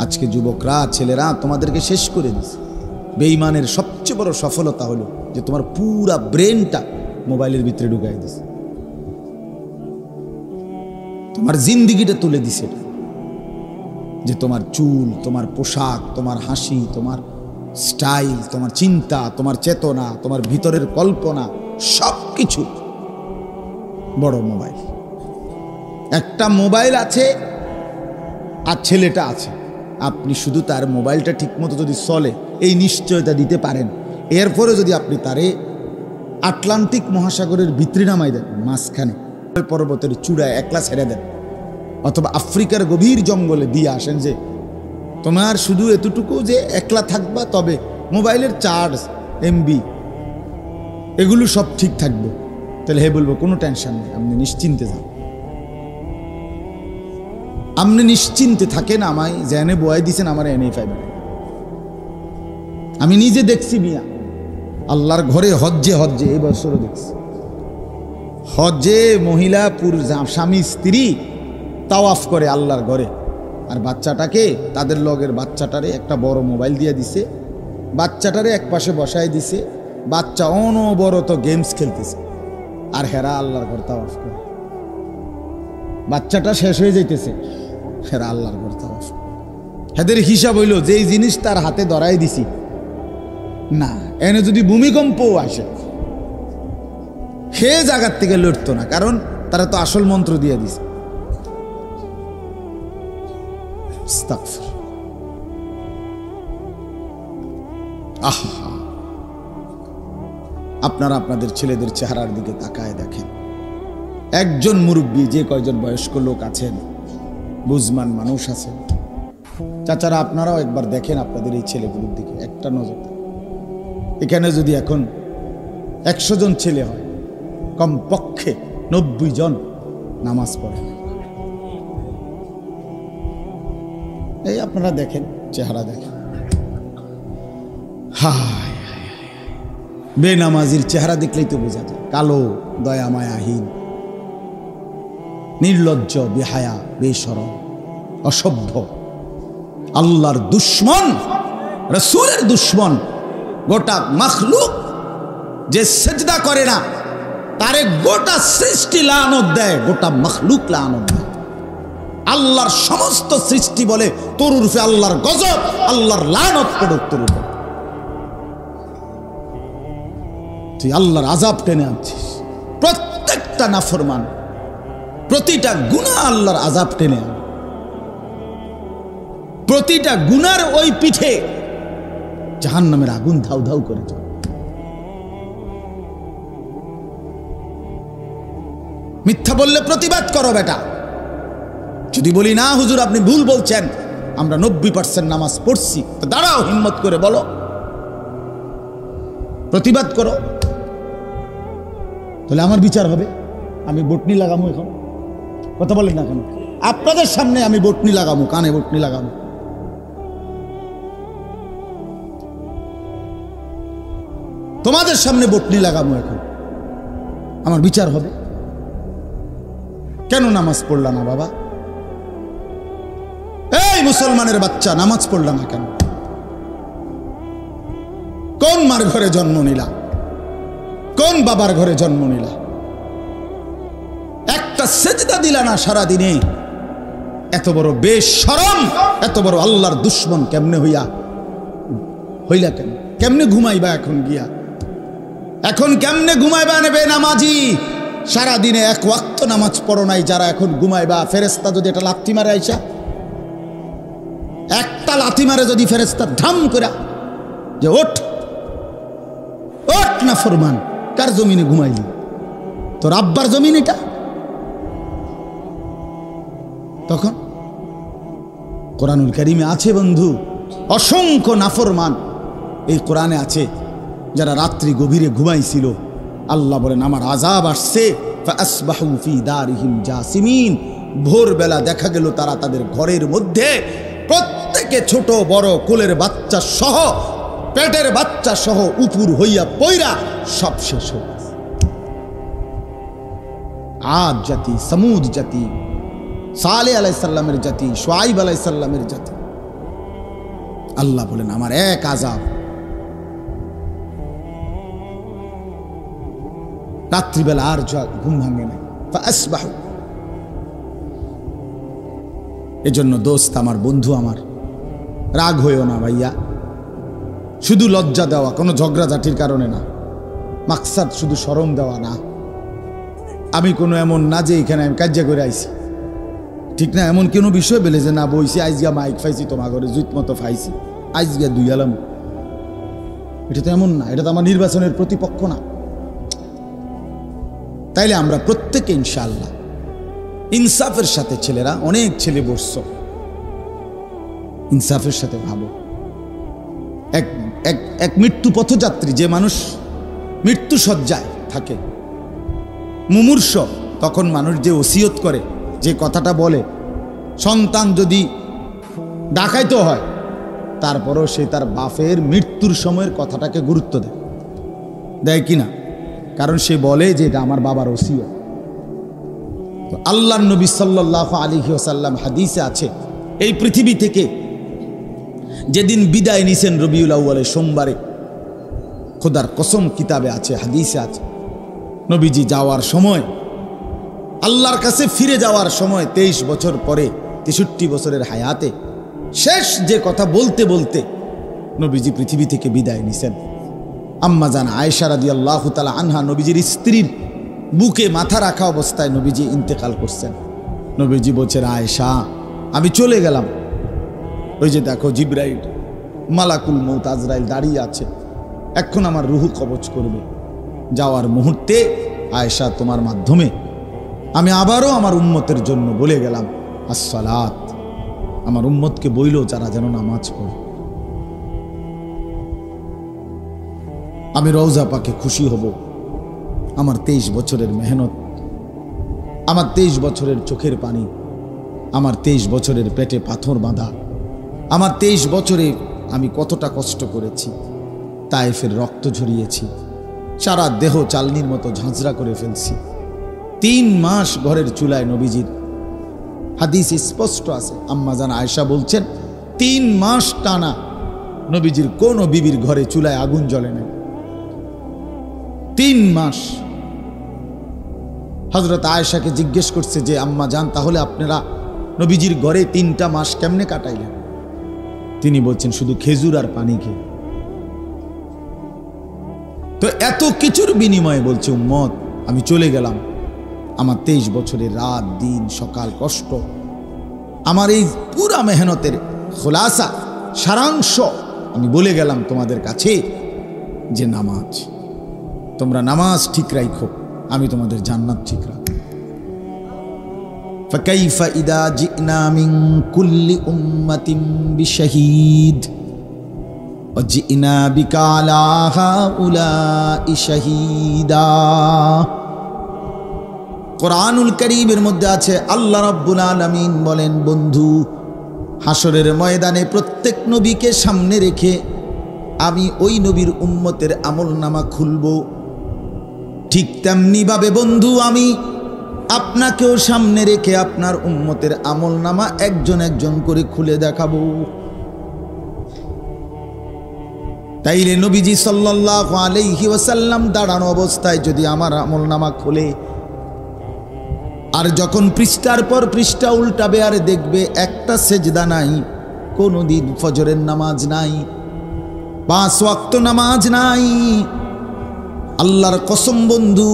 আজকে যুবকরা ছেলেরা তোমাদেরকে শেষ করে দিছে। বেঈমানের সবচেয়ে বড় সফলতা হলো যে তোমার পুরা ব্রেনটা মোবাইলের ভিতরে ঢুকাই দিছে, তোমার জিন্দিগিটা তুলে দিছে। যে তোমার চুল, তোমার পোশাক, তোমার হাসি, তোমার স্টাইল, তোমার চিন্তা, তোমার চেতনা, তোমার ভিতরের কল্পনা সব কিছু বড় মোবাইল। একটা মোবাইল আছে আর ছেলেটা আছে, আপনি শুধু তার মোবাইলটা ঠিকমতো যদি চলে এই নিশ্চয়তা দিতে পারেন, এরপরে যদি আপনি তারে আটলান্টিক মহাসাগরের ভিতরে নামাই দেন, মাঝখানে পর্বতের চূড়ায় একলা ছেড়ে দেন, অথবা আফ্রিকার গভীর জঙ্গলে দিয়ে আসেন যে তোমার শুধু এতটুকু যে একলা থাকবা, তবে মোবাইলের চার্জ, এমবি এগুলো সব ঠিক থাকবে, তাহলে হে বলবো কোনো টেনশন নেই, আপনি নিশ্চিন্তে যান, আপনি নিশ্চিন্তে থাকেন। আমায় জেনে বয়াই দিছেন, আমার এনেই পাইবেন। আমি নিজে দেখছি মিয়া, আল্লাহর ঘরে হজ্জে হজ্জে এই বছরও দেখছি, হজ্জে মহিলা স্বামী স্ত্রী তাওয়াফ করে আল্লাহর ঘরে, আর বাচ্চাটাকে তাদের লগের বাচ্চাটারে একটা বড় মোবাইল দিয়ে দিছে, বাচ্চাটারে এক পাশে বসায় দিছে, বাচ্চা অনবরত গেমস খেলতেছে আর হেরা আল্লাহর ঘর তাওয়াফ করে। বাচ্চাটা শেষ হয়ে যাইতেছে, হেরা আল্লাহর ঘর তাওয়াফ। হেদের হিসাব হইল যে এই জিনিস তার হাতে ধরাই দিছি না, এনে যদি ভূমিকম্পও আসে সে জায়গার থেকে লড়তো না, কারণ তারা তো আসল মন্ত্র দিয়ে দিছে। আহা, আপনারা আপনাদের ছেলেদের চেহারার দিকে তাকায় দেখেন। একজন মুরব্বী, যে কয়জন বয়স্ক লোক আছেন, বুঝমান মানুষ আছেন, চাচারা আপনারাও একবার দেখেন আপনাদের এই ছেলেগুলোর দিকে একটা নজর। এখানে যদি এখন 100 জন ছেলে হয়, কমপক্ষে 90 জন নামাজ পড়ে। এই আপনারা দেখেন, চেহারা দেখেন। হায়, বেনামাজির চেহারা দেখলেই তো বোঝা যায়, কালো, দয়া মায়াহীন, নির্লজ্জ, বেহায়া, বেশরম, অসভ্য, আল্লাহর দুশ্মন, রাসূলের দুশ্মন। গোটা মাখলুক যে সিজদা করে না তারে গোটা সৃষ্টি লানত দেয়, গোটা মাখলুক লানত দেয়। আল্লাহর সমস্ত সৃষ্টি বলে তোর উরফে আল্লাহর গজব, আল্লাহর লানত পড়ুক তোর উপর। তুই আল্লাহর আযাব টেনে আনছিস। প্রত্যেকটা নাফরমান, প্রতিটা গুনাহ আল্লাহর আযাব টেনে আনে। প্রতিটা গুনার ওই পিঠে জাহান্নামের আগুন ধাউ ধাউ করে চলে। মিথ্যা বললে প্রতিবাদ করো বেটা। যদি বলি না হুজুর আপনি ভুল বলছেন, আমরা 90% নামাজ পড়ছি, তো দাঁড়াও, হিম্মত করে বলো, প্রতিবাদ করো, তাহলে আমার বিচার হবে। আমি বটনি লাগামো, এখন কথা বলেন না কেন? আপনাদের সামনে আমি বটনি লাগামো, কানে বটনি লাগামো। তোমাদের সামনে বটনি লাগামো, এখন আমার বিচার হবে। কেন নামাজ পড়লা না বাবা? এই মুসলমানের বাচ্চা, নামাজ পড়লা না কেন? কোন মার ঘরে জন্ম নিলা? কোন বাবার ঘরে জন্ম নিলা? একটা সেজদা দিলা না সারা দিনে। এত বড় বেশরম, এত বড় আল্লাহর দুশ্মন কেমনে হইলা কেন? কেমনে ঘুমাইবা এখন গিয়া? এখন কেমনে ঘুমাইবা? নেবে নামাজি, সারা দিনে এক ওয়াক্ত নামাজ পড়ো নাই, যারা এখন ঘুমাইবা, ফেরেশতা যদি এটা লাথি মারে, আইসা একটা লাথি মারে যদি ফেরেশতা ধাম করে যে ওঠ ওঠ না ফরমান, কার জমিনে ঘুমাইলি? তোর আব্বার জমিন এটা। তখন কোরআনুল কারীমে আছে বন্ধু, অসংখ্য নাফরমান এই কোরআনে আছে, যারা রাত্রি গভীরে ঘুমাইছিল, আল্লাহ বলেন আমার আযাব আসছে, ফাসবাহু ফি দারিহিম জাসিমিন। ভোরবেলা দেখা গেল তারা তাদের ঘরের মধ্যে প্রত্যেকে ছোট বড় কোলের বাচ্চা সহ, পেটের বাচ্চা সহ উপুর হইয়া পইরা সব শেষ হয়ে গেছে। আদ জাতি, সমুদ জাতি, সালেহ আলাইহিস সালামের জাতি, শুআইব আলাইহিস সালামের জাতি, আল্লাহ বলেন আমার এক আযাব, রাত্রিবেলা আর ঘুম ভাঙে না। ফাসবাহু, এজন্য দোস্ত আমার, বন্ধু আমার, রাগ হইও না ভাইয়া। শুধু লজ্জা দেওয়া, কোনো ঝগড়াঝাটির কারণে না, মাকসাদ শুধু শরম দেওয়া না। আমি কোনো এমন না যে এখানে আমি কাজ্যা করে আইছি, ঠিক না? এমন কোনো বিষয় বেলে যে না বইছি আইজগা মাইক ফাইছি, তোমার ঘরে জুত মতো ফাইছি, আইজগা দুই আলাম, এটা তো এমন না। এটা তো আমার নির্বাচনের প্রতিপক্ষ না। তাইলে আমরা প্রত্যেকে ইনশাআল্লাহ ইনসাফের সাথে, ছেলেরা অনেক ছেলে বসছ, ইনসাফের সাথে ভাবো। এক মৃত্যু পথযাত্রী, যে মানুষ মৃত্যু শয্যায় থাকে, মুমূর্ষ, তখন মানুষ যে ওসিয়ত করে, যে কথাটা বলে, সন্তান যদি ডাকাইতে হয় তারপরও সে তার বাপের মৃত্যুর সময়ের কথাটাকে গুরুত্ব দেয় কি না? কারণ সে বলে যে এটা আমার বাবার ওসিয়ত। তো আল্লাহর নবী সাল্লাল্লাহু আলাইহি ওয়াসাল্লাম হাদিসে আছে, এই পৃথিবী থেকে যেদিন বিদায় নিছেন রবিউল আউয়ালের সোমবারে, খোদার কসম কিতাবে আছে, হাদিসে আছে, নবীজি যাওয়ার সময়, আল্লাহর কাছে ফিরে যাওয়ার সময়, 23 বছর পরে, 63 বছরের হায়াতে শেষ যে কথা বলতে বলতে নবীজি পৃথিবী থেকে বিদায় নিছেন। আম্মা জান আয়েশা রাদিয়াল্লাহু তাআলা আনহা, নবীজির স্ত্রীর বুকে মাথা রাখা অবস্থায় নবীজি ইন্তেকাল করছেন। নবীজি বলছেন, আয়েশা আমি চলে গেলাম, ওই যে দেখো জিবরাইল, মালাকুল মউত আজরাইল দাঁড়িয়ে আছে, এখন আমার রুহু কবজ করবে। যাওয়ার মুহূর্তে আয়েশা তোমার মাধ্যমে আমি আবারও আমার উম্মতের জন্য বলে গেলাম আসসালাত, আমার উম্মতকে বইলো যারা যেন নামাজ পড়ে। আমি রওজা পাকে খুশি হব। আমার 23 বছরের মেহনত, আমার 23 বছরের চোখের পানি, আমার 23 বছরের পেটে পাথর বাঁধা, আমার 23 বছরে আমি কতটা কষ্ট করেছি, তায়েফের রক্ত ঝরিয়েছি, সারা দেহ চালনির মতো ঝাঁঝরা করে ফেলছি। 3 মাস ঘরের চুলায় নবীজির, হাদিস স্পষ্ট আছে, আম্মা জান আয়েশা বলছেন 3 মাস টানা নবীজির কোন বিবির ঘরে চুলায় আগুন জ্বলে নাই। 3 মাস। হযরত আয়েশাকে জিজ্ঞেস করছে যে আম্মা জান, তাহলে আপনারা নবীজির ঘরে 3টা মাস কেমনে কাটাইলেন? তিনি বলছেন শুধু খেজুর আর পানি খেয়ে। তো এত কিছুর বিনিময়ে বলছে উম্মত আমি চলে গেলাম, আমার 23 বছরের রাত দিন সকাল কষ্ট, আমার এই পুরা মেহনতের খোলাসা, সারাংশ আমি বলে গেলাম তোমাদের কাছে যে নামাজ, তোমরা নামাজ ঠিক রাখো, আমি তোমাদের জান্নাত ঠিক রাখবো। ফাকাইফা ইদা জিনা মিন কুল্লি উম্মাতিন বিশাহীদ ওয়া জিনা বিকা আলা হাউলাই শাহীদা। কোরআনুল কারীমের মধ্যে আছে, আল্লাহ রাব্বুল আলামিন বলেন, বন্ধু হাসরের ময়দানে প্রত্যেক নবীকে সামনে রেখে আমি ওই নবীর উম্মতের আমলনামা খুলব। ঠিক তেমনি ভাবে বন্ধু আমি আপনাকেও সামনে রেখে আপনার উম্মতের আমলনামা একজন একজন করে খুলে দেখাবো। তাইলে নবীজি সাল্লাল্লাহু আলাইহি ওয়াসাল্লাম দাঁড়ানো অবস্থায় যদি আমার আমলনামা খোলে, আর যখন পৃষ্ঠার পর পৃষ্ঠা উল্টাবে আর দেখবে একটা সেজদা নাই, কোনদিন ফজরের নামাজ নাই, 5 ওয়াক্ত নামাজ নাই, আল্লাহর কসম বন্ধু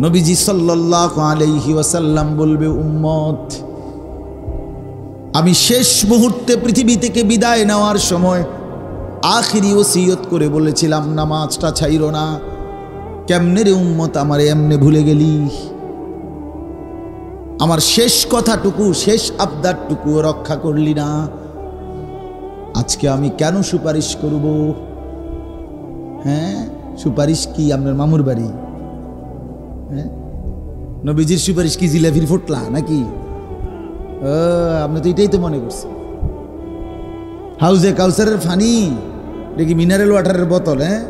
নবীজি সাল্লাল্লাহু আলাইহি ওয়াসাল্লাম বলবে, উম্মত আমি শেষ মুহূর্তে পৃথিবী থেকে বিদায় নেওয়ার সময় আখিরি ওসিয়ত করে বলেছিলাম নামাজটা ছাইরো না। কেমনে রে উম্মত আমারে এমনে ভুলে গেলি? আমার শেষ কথাটুকু, শেষ আবদারটুকু রক্ষা করলি না। আজকে আমি কেন সুপারিশ করব? হ্যাঁ, সুপারিশ কি আপনার মামুর বাড়ি? হ্যাঁ, নবীজির সুপারিশ কি জিলাপির ফোটলা নাকি? আপনি তো এটাই তো মনে করছেন। হাউজে কাউসারের ফানি দেখি মিনারেল ওয়াটারের বোতল। হ্যাঁ,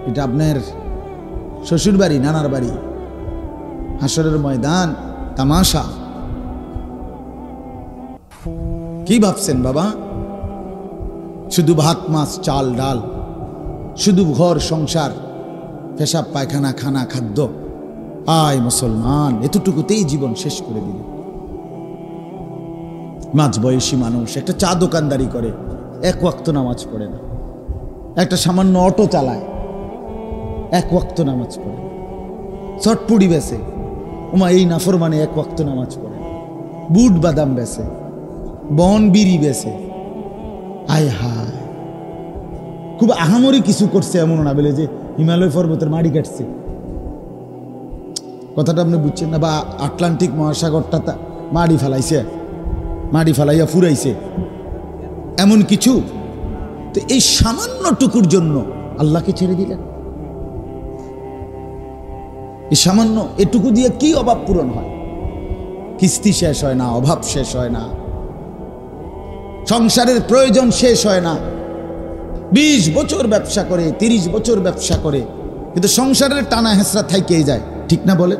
এটা আপনার শ্বশুর বাড়ি, নানার বাড়ি। হাসরের ময়দান তামাশা। কি ভাবছেন বাবা? শুধু ভাত মাছ চাল ডাল, শুধু ঘর সংসার, পেশাব পায়খানা, খানা খাদ্য। আয় মুসলমান, এতটুকুতেই জীবন শেষ করে দিল। মাঝ বয়সী মানুষ একটা চা দোকানদারি করে, এক ওয়াক্ত নামাজ পড়ে না। একটা সামান্য অটো চালায়, এক ওয়াক্ত নামাজ পড়ে না। চটপুড়ি বেচে, ওমা এই নাফরমানে এক ওয়াক্ত নামাজ পড়ে না। বুট বাদাম বেচে, বন বিড়ি বেচে। আয় হায়, খুব আহামরি কিছু করছে এমন না বলে যে হিমালয় পর্বতের মাড়ি কাটছে, কথাটা আপনি বুঝছেন না। বা আটলান্টিক মহাসাগরটা মাড়ি ফেলাইছে, মাড়ি ফেলাইয়া ফুরাইছে, এমন কিছু। তো এই সামান্য টুকুর জন্য আল্লাহকে ছেড়ে দিলেন। এই সামান্য এটুকু দিয়ে কি অভাব পূরণ হয়? কিস্তি শেষ হয় না, অভাব শেষ হয় না, সংসারের প্রয়োজন শেষ হয় না। 20 বছর ব্যবসা করে, 30 বছর ব্যবসা করে, কিন্তু সংসারের টানা হেঁচড়া থাইকেই যায়, ঠিক না বলে?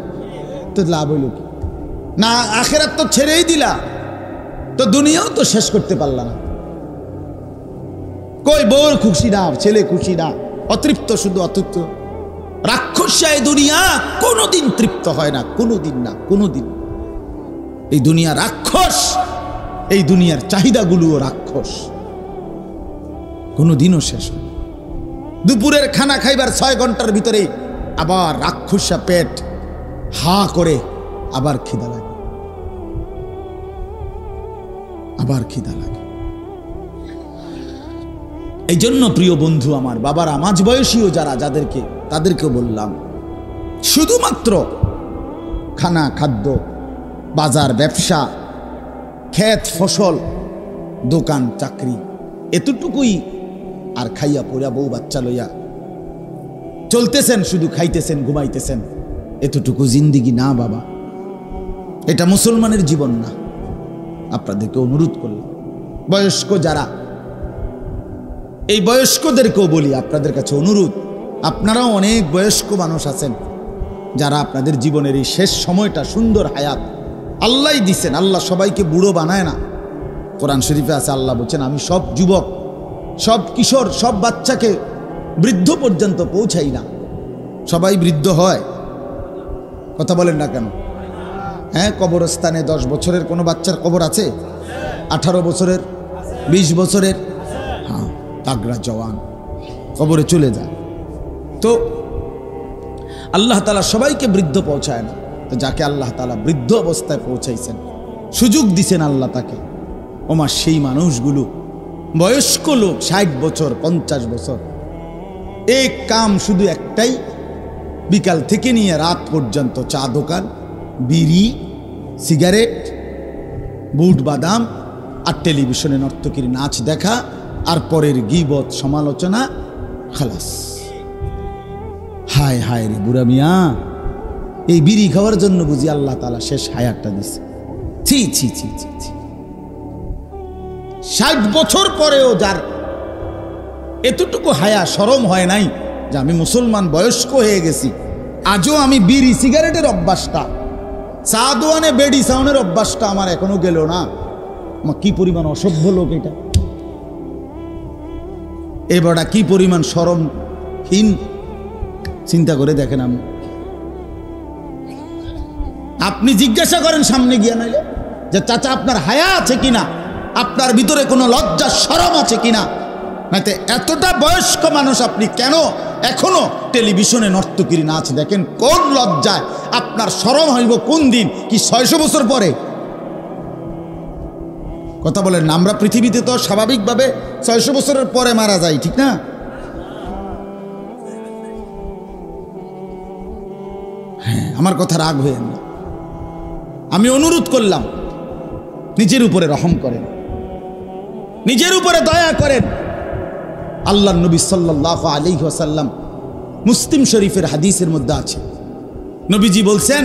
তো লাভ হইল কি? না আখেরাত তো ছেড়েই দিলা, তো দুনিয়াও তো শেষ করতে পারলা না। কই বউর খুশি না, ছেলে খুশি না, অতৃপ্ত, শুধু অতৃপ্ত। রাক্ষসায় দুনিয়া কোনোদিন তৃপ্ত হয় না, কোনোদিন না, কোনোদিন। এই দুনিয়া রাক্ষস, এই দুনিয়ার চাহিদাগুলোও রাক্ষস, কোনোদিনও শেষ হয় না। দুপুরের খানা খাইবার 6 ঘন্টার ভিতরে আবার রাক্ষসা পেট হা করে, আবার খিদা লাগে, আবার খিদা লাগে। এই জন্য প্রিয় বন্ধু আমার, বাবারা, মাঝ বয়সীও যারা, তাদেরকে বললাম, শুধুমাত্র খানা খাদ্য, বাজার ব্যবসা, ক্ষেত ফসল, দোকান চাকরি, এতটুকুই। আর খাইয়া পড়িয়া বউ বাচ্চা লইয়া চলতেছেন, শুধু খাইতেছেন, ঘুমাইতেছেন, এতটুকু জিন্দিগি না বাবা, এটা মুসলমানের জীবন না। আপনাদেরকে অনুরোধ করলাম, বয়স্ক যারা, এই বয়স্কদেরকেও বলি, আপনাদের কাছে অনুরোধ, আপনারাও অনেক বয়স্ক মানুষ আছেন যারা আপনাদের জীবনের এই শেষ সময়টা, সুন্দর হায়াত আল্লাহ দিছেন। আল্লাহ সবাইকে বুড়ো বানায় না। কোরআন শরীফে আছে, আল্লাহ বলছেন, আমি সব যুবক, সব কিশোর, সব বাচ্চাকে বৃদ্ধ পর্যন্ত পৌঁছাই না। সবাই বৃদ্ধ হয়? কথা বলেন না কেন? হ্যাঁ, কবরস্থানে 10 বছরের কোনো বাচ্চার কবর আছে? 18 বছরের, 20 বছরের, হ্যাঁ, তাগড়া জওয়ান কবরে চলে যায়। তো আল্লাহ তাআলা সবাইকে বৃদ্ধ পৌঁছায় না। তো যাকে আল্লাহ তাআলা বৃদ্ধ অবস্থায় পৌঁছাইছেন, সুযোগ দিছেন আল্লাহ তাকে, ওমা সেই মানুষগুলো, বয়স্ক লোক, 60 বছর, 50 বছর, এই কাম শুধু একটাই, বিকাল থেকে নিয়ে রাত পর্যন্ত চা দোকান, বিড়ি, সিগারেট, বুট বাদাম, আর টেলিভিশনে নর্তকীর নাচ দেখা, আর পরের গীবত, সমালোচনা, খালাস। হায় হায় রে বুড়া মিয়া, এই বিড়ি খাওয়ার জন্য বুঝি আল্লাহ তাআলা শেষ হায়াতটা দিছে? ছি ছি ছি ছি ছি। 60 বছর পরেও যার এতটুকু হায়া, শরম হয় নাই যে আমি মুসলমান, বয়স্ক হয়ে গেছি, আজও আমি বিড়ি সিগারেটের অভ্যাসটা, চা দোয়ানে বেডি সাউনের অভ্যাসটা আমার এখনো গেল না। আমার কি পরিমাণ অসভ্য লোক এটা! এবারটা কি পরিমাণ শরমহীন, চিন্তা করে দেখেন। আপনি জিজ্ঞাসা করেন সামনে গিয়া, নাইলে যে চাচা আপনার হায়া আছে কিনা, আপনার ভিতরে কোনো লজ্জা শরম আছে কিনা। নাইতে এতটা বয়স্ক মানুষ আপনি কেন এখনো টেলিভিশনে নর্তকীর নাচ দেখেন? কোন লজ্জায়? আপনার শরম হইব কোন দিন? কি 600 বছর পরে? কথা বলেন না। আমরা পৃথিবীতে তো স্বাভাবিকভাবে 600 বছরের পরে মারা যাই, ঠিক না? হ্যাঁ, আমার কথা রাগ হইেন না। আমি অনুরোধ করলাম, নিজের উপরে রহম করেন, নিজের উপরে দয়া করেন। আল্লাহর নবী সাল্লাল্লাহু আলাইহি ওয়াসাল্লাম, মুসলিম শরীফের হাদিসের মধ্যে আছে, নবীজি বলছেন,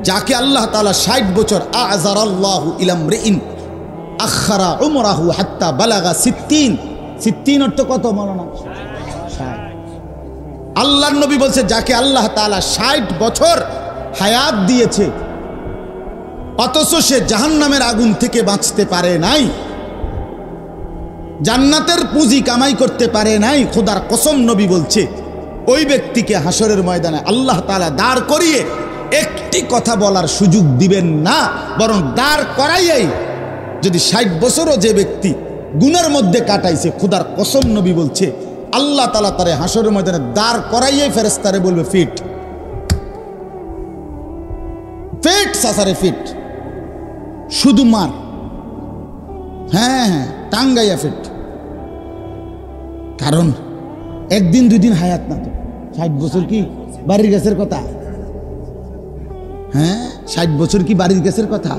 যাকে আল্লাহ তাআলা 60 বছর, আযরাল্লাহু ইলা ইমরিইন আখারা উমরাহু হাত্তা বালাগা 60। 60 অর্থ কত মাওলানা? 60। আল্লাহর নবী বলছে, যাকে আল্লাহ তাআলা 60 বছর হায়াত দিয়েছে, অথচ সে জাহান্নামের আগুন থেকে বাঁচতে পারে নাই, জান্নাতের পুঁজি কামাই করতে পারে নাই, খোদার কসম নবী বলছে ওই ব্যক্তিকে হাসরের ময়দানে আল্লাহ তাআলা দাঁড় করিয়ে একটি কথা বলার সুযোগ দিবেন না, বরং দাঁড় করাইয়াই যদি 60 বছরও যে ব্যক্তি গুনার মধ্যে কাটাইছে, খোদার কসম নবী বলছে আল্লাহ তাআলা তারে হাসরের ময়দানে দাঁড় করাইয়াই ফেরেশতারে বলবে ফিট ফিট সাসারে ফিট, শুধু মার, হ্যাঁ টাঙ্গাইয়া ফিট। কারণ একদিন দুই দিন হায়াত না, তো 60 বছর কি বাড়ির গাছের কথা? হ্যাঁ 60 বছর কি বাড়ির গাছের কথা?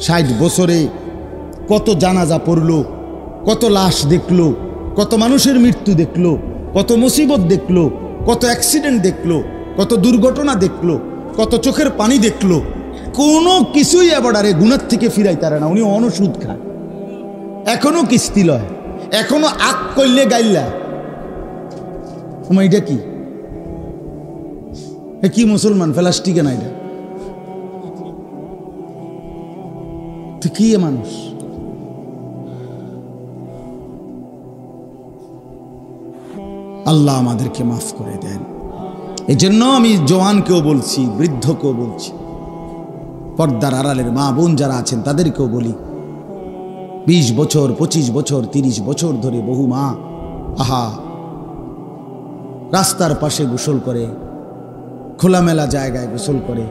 60 বছরে কত জানাজা পড়লো, কত লাশ দেখলো, কত মানুষের মৃত্যু দেখলো, কত মুসিবত দেখলো, কত অ্যাক্সিডেন্ট দেখলো, কত দুর্ঘটনা দেখলো, কত চোখের পানি দেখলো, কোনো কিছুই এবারে গুনার থেকে ফিরাই তারে না। উনি অনুসুদ খায়, এখনো কিস্তি লয়, এখনো আগ করলে গাইলা। এটা কি কি মুসলমান প্লাস্টিকে না, এটা তো কি মানুষ? আল্লাহ আমাদেরকে মাফ করে দেন। এই জন্য আমি জওয়ানকেও বলছি, বৃদ্ধকেও বলছি, পর্দার আড়ালের মা বোন যারা আছেন তাদেরকেও বলি, 20 বছর 25 বছর 30 বছর ধরে বহু মা আহা রাস্তার পাশে গোসল করে, খোলামেলা জায়গায় গোসল করে,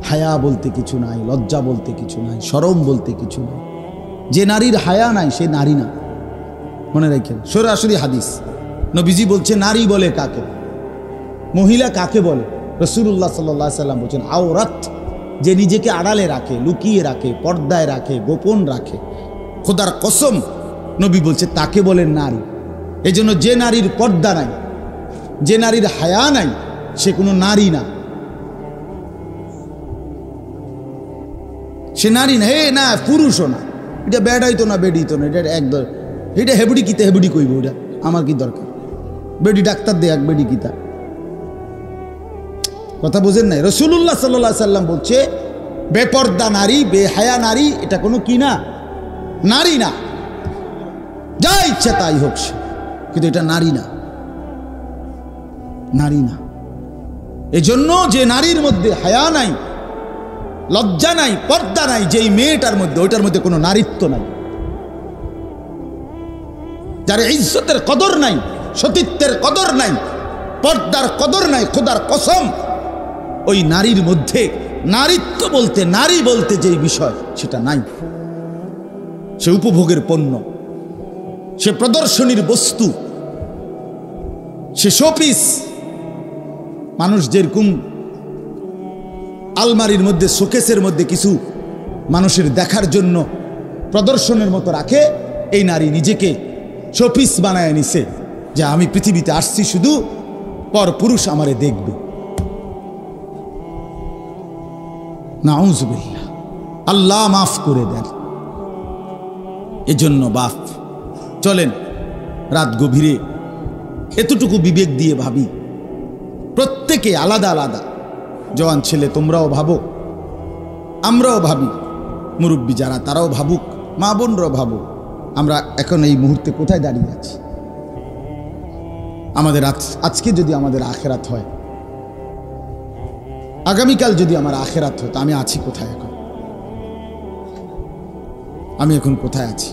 হায়া বলতে কিছু নাই, লজ্জা বলতে কিছু নাই, শরম বলতে কিছু নাই। যে নারীর হায়া নাই সে নারী না, মনে রাখেন। সরাসরি হাদিস, নবীজি বলছে নারী বলে কাকে, মহিলা কাকে বলে? রাসূলুল্লাহ সাল্লাল্লাহু আলাইহি সাল্লাম বলছেন আওরাত, যে নিজেকে আড়ালে রাখে, লুকিয়ে রাখে, পর্দায় রাখে, গোপন রাখে। খোদার কসম নবী বলছে তাকে বলেন নারী। এই জন্য যে নারীর পর্দা নাই, যে নারীর হায়া নাই, সে কোনো নারী না, সে নারী না। হে না পুরুষও না, এটা বেড়াইতো না বেডিতো না, এটা একদম এটা হেবুডি কিতে হেবুডি কইব, ওটা আমার কি দরকার? বেডি ডাক্তার দেখ বেডি কিতা, কথা বুঝেন নাই? রাসূলুল্লাহ সাল্লাল্লাহু আলাইহি সাল্লাম বলছে বেপর্দা নারী, বেহায়া নারী এটা কোনো কি না, নারী না। যা ইচ্ছা তাই হোক সে, কিন্তু এটা নারী না, নারী না। এজন্য যে নারীর মধ্যে হায়া নাই, লজ্জা নাই, পর্দা নাই, যেই মেয়েটার মধ্যে, ওইটার মধ্যে কোনো নারীত্ব নাই। যার ইজ্জতের কদর নাই, সতীত্বের কদর নাই, পর্দার কদর নাই, খোদার কসম ওই নারীর মধ্যে নারীত্ব বলতে, নারী বলতে যেই বিষয় সেটা নাই। সে উপভোগের পণ্য, সে প্রদর্শনীর বস্তু, সে শোপিস। মানুষ যেরকম আলমারির মধ্যে, শোকেসের মধ্যে কিছু মানুষের দেখার জন্য প্রদর্শনের মতো রাখে, এই নারী নিজেকে শোপিস বানায় নিছে যে আমি পৃথিবীতে আসছি শুধু পর পুরুষ আমারে দেখবে। নাউযুবিল্লাহ, আল্লাহ মাফ করে দেন। এজন্য বাপ চলেন রাত গভীরে এতটুকু বিবেক দিয়ে ভাবি, প্রত্যেকে আলাদা আলাদা। জওয়ান ছেলে তোমরাও ভাবো, আমরাও ভাবি, মুরব্বী যারা তারাও ভাবুক, মা বোনরাও ভাবো, আমরা এখন এই মুহূর্তে কোথায় দাঁড়িয়ে আছি। আমাদের আজকে যদি আমাদের আখেরাত হয়, আগামীকাল যদি আমার আখেরাত হয়, তো আমি আছি কোথায় এখন? আমি এখন কোথায় আছি?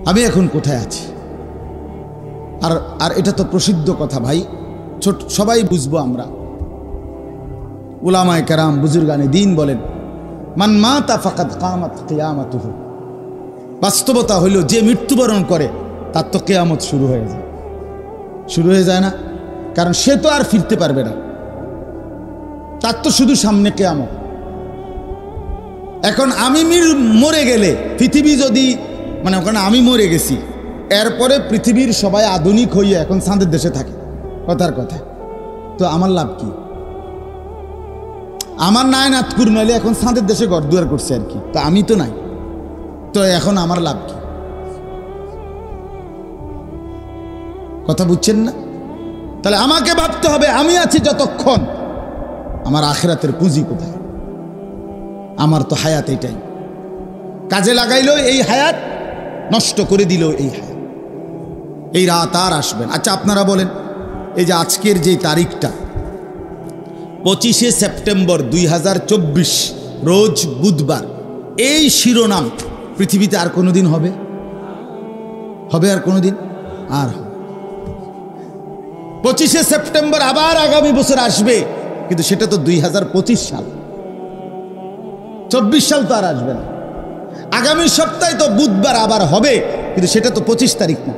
আমি এখন কোথায় আছি? আর এটা তো প্রসিদ্ধ কথা ভাই, ছোট সবাই বুঝবো আমরা। উলামায়ে কেরাম, বুজুর্গানে দ্বীন বলেন মান মাতা ফাকাদ কামাত কিয়ামাতুহু। বাস্তবতা হইল যে মৃত্যুবরণ করে তার তো কিয়ামত শুরু হয়ে যায়। শুরু হয়ে যায় না? কারণ সে তো আর ফিরতে পারবে না, তার তো শুধু সামনে কিয়ামত। এখন আমি মরে গেলে পৃথিবী যদি, মানে ওখানে আমি মরে গেছি, এরপরে পৃথিবীর সবাই আধুনিক হইয়া এখন চাঁদের দেশে থাকে, কথার কথা, তো আমার লাভ কি? আমার নাই নাতকুর নইলে এখন চাঁদের দেশে ঘর দুয়ার করছে আর কি, তো আমি তো নাই, তো এখন আমার লাভ কি? কথা বুঝছেন না? তাহলে আমাকে ভাবতে হবে আমি আছি যতক্ষণ, আমার আখিরাতের পুঁজি কোথায়? আমার তো হায়াত এটাই, কাজে লাগাইলো এই হায়াত, নষ্ট করে দিল এই হায়াত। এই রাত আর আসবেন। আচ্ছা আপনারা বলেন, এই যে আজকের যে তারিখটা 25শে সেপ্টেম্বর 2024 রোজ বুধবার, এই শিরোনাম পৃথিবীতে আর কোনোদিন হবে? হবে আর কোনোদিন? আর 25শে সেপ্টেম্বর আবার আগামী বছর আসবে, কিন্তু সেটা তো 2025 সাল, 24 সাল তো আর আসবে না। আগামী সপ্তাহে তো বুধবার আবার হবে, কিন্তু সেটা তো 25 তারিখ না।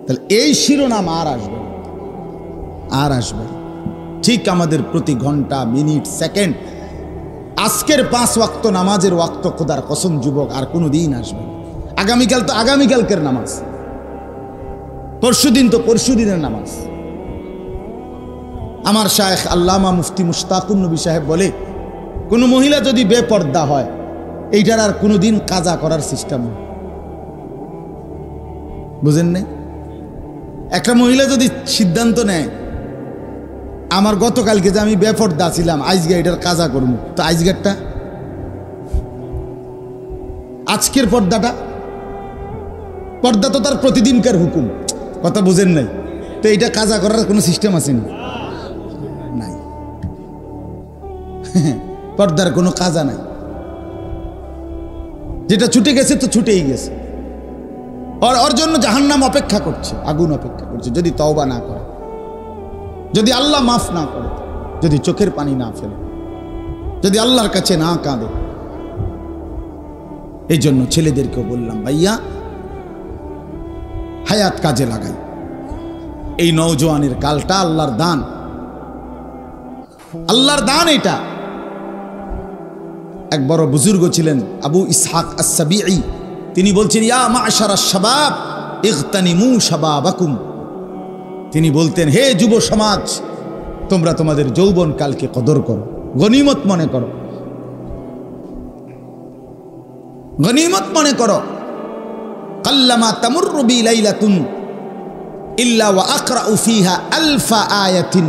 তাহলে এই শিরোনাম আর আসবে না, আর আসবে। ঠিক আমাদের প্রতি ঘন্টা, মিনিট, সেকেন্ড আজকের 5 ওয়াক্ত নামাজের ওয়াক্ত খোদার কসম যুবক আর কোনো দিন আসবে না। আগামীকাল তো আগামীকালকের নামাজ, পরশুদিন তো পরশুদিনের নামাজ। আমার শায়েখ আল্লামা মুফতি মুশতাকুন নবী সাহেব বলে, কোনো মহিলা যদি বেপর্দা হয়, এইটার আর কোনো দিন কাজা করার সিস্টেম নেই। বুঝেন নাই? একটা মহিলা যদি সিদ্ধান্ত নেয়, আমার গতকালকে যে আমি বেপর্দা ছিলাম, আজকে এটার কাজা করব, তো আজকেরটা, আজকের পর্দা তো তার প্রতিদিনকার হুকুম। কথা বুঝেন নাই? তো এইটা কাজা করার কোনো সিস্টেম আছে না? নাই। পর্দার কোনো কাজা নাই। যেটা ছুটে গেছে তো ছুটেই গেছে। ওর জন্য জাহান্নাম অপেক্ষা করছে, আগুন অপেক্ষা করছে, যদি তওবা না করে, যদি আল্লাহ মাফ না করে, যদি চোখের পানি না ফেলে, যদি আল্লাহর কাছে না কাঁদে। এই জন্য ছেলেদেরকেও বললাম, ভাইয়া হায়াত কাজে লাগাই। এই নওজোয়ানের কালটা আল্লাহর দান, আল্লাহর দান। এটা এক বড় বুজুর্গ ছিলেন আবু ইসহাক আস-সাবিঈ, তিনি বলছেন, ইয়া মা'শারাশ শাবাব ইগতানিমু শাবাবাকুম। তিনি বলতেন, হে যুব সমাজ, তোমরা তোমাদের যৌবন কালকে কদর করো, গনিমত মনে করো, গনিমত মনে করো। কাল্লামা তামুররু বি লাইলাতুন ইল্লা ওয়া আকরাউ ফিহা আলফা আয়াতিন।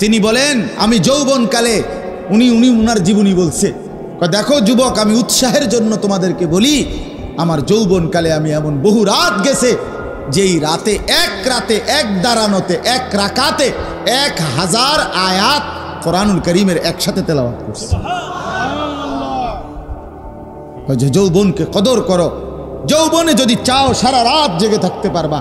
তিনি বলেন, আমি যৌবনকালে, উনি উনার জীবনী বলছে, দেখো যুবক, আমি উৎসাহের জন্য তোমাদেরকে বলি, আমার যৌবনকালে আমি এমন বহু রাত গেছে, যেই রাতে এক দাঁড়ানোতে, এক রাকাতে 1000 আয়াত কোরআনুল কারীমের একসাথে তেলাওয়াত করছে। যৌবনকে কদর করো। যৌবনে যদি চাও সারা রাত জেগে থাকতে পারবা,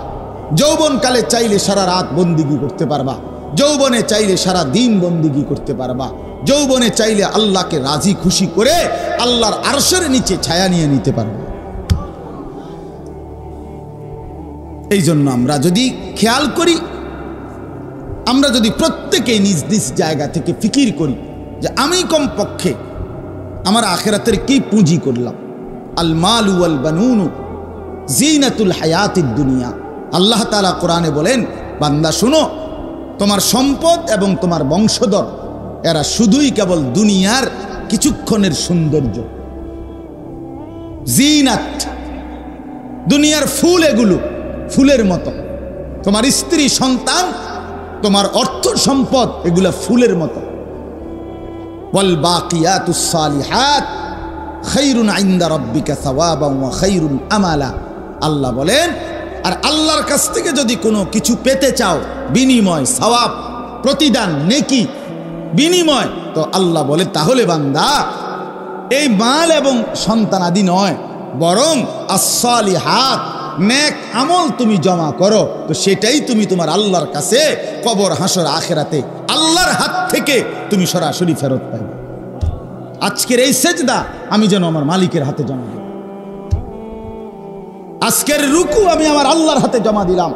যৌবনকালে চাইলে সারা রাত বন্দিগি করতে পারবা, যৌবনে চাইলে সারা দিন বন্দিগি করতে পারবা, যৌবনে চাইলে আল্লাহকে রাজি খুশি করে আল্লাহর আরশের নিচে ছায়া নিয়ে নিতে পারবা। এই জন্য আমরা যদি খেয়াল করি, আমরা যদি প্রত্যেকে নিজ নিজ জায়গা থেকে ফিকির করি যে আমি কমপক্ষে আমার আখিরাতের কি পুঁজি করলাম। আল মালু ওয়াল বানুনু জিনাতুল হায়াতিদ দুনিয়া। আল্লাহ তাআলা কোরআনে বলেন, বান্দা শুনো, তোমার সম্পদ এবং তোমার বংশধর এরা শুধুই কেবল দুনিয়ার কিছুক্ষণের সৌন্দর্য, জিনাত, দুনিয়ার ফুল, এগুলো ফুলের মতো। তোমার স্ত্রী, সন্তান, তোমার অর্থ সম্পদ, এগুলা ফুলের মতো। ওয়াল বাকিয়াতুস সালিহাত খায়রুন ইনদা রাব্বিকা সাওয়াবান ওয়া খায়রুন আমালা। আল্লাহ বলেন, আর আল্লাহর কাছ থেকে যদি কোনো কিছু পেতে চাও, বিনিময়, সওয়াব, প্রতিদান, নেকি, বিনিময়, তো আল্লাহ বলে, তাহলে বান্দা এই মাল এবং সন্তানাদি নয়, বরং as-সালিহাত, নেক আমল তুমি জমা করো, তো সেটাই তুমি তোমার আল্লাহর কাছে কবর, হাসর, আখিরাতে আল্লাহর হাত থেকে তুমি সরাসরি ফেরত পাইবে। আজকের এই সেজদা আমি যেন আমার মালিকের হাতে জমা দিই, আজকের রুকু আমি আমার আল্লাহর হাতে জমা দিলাম।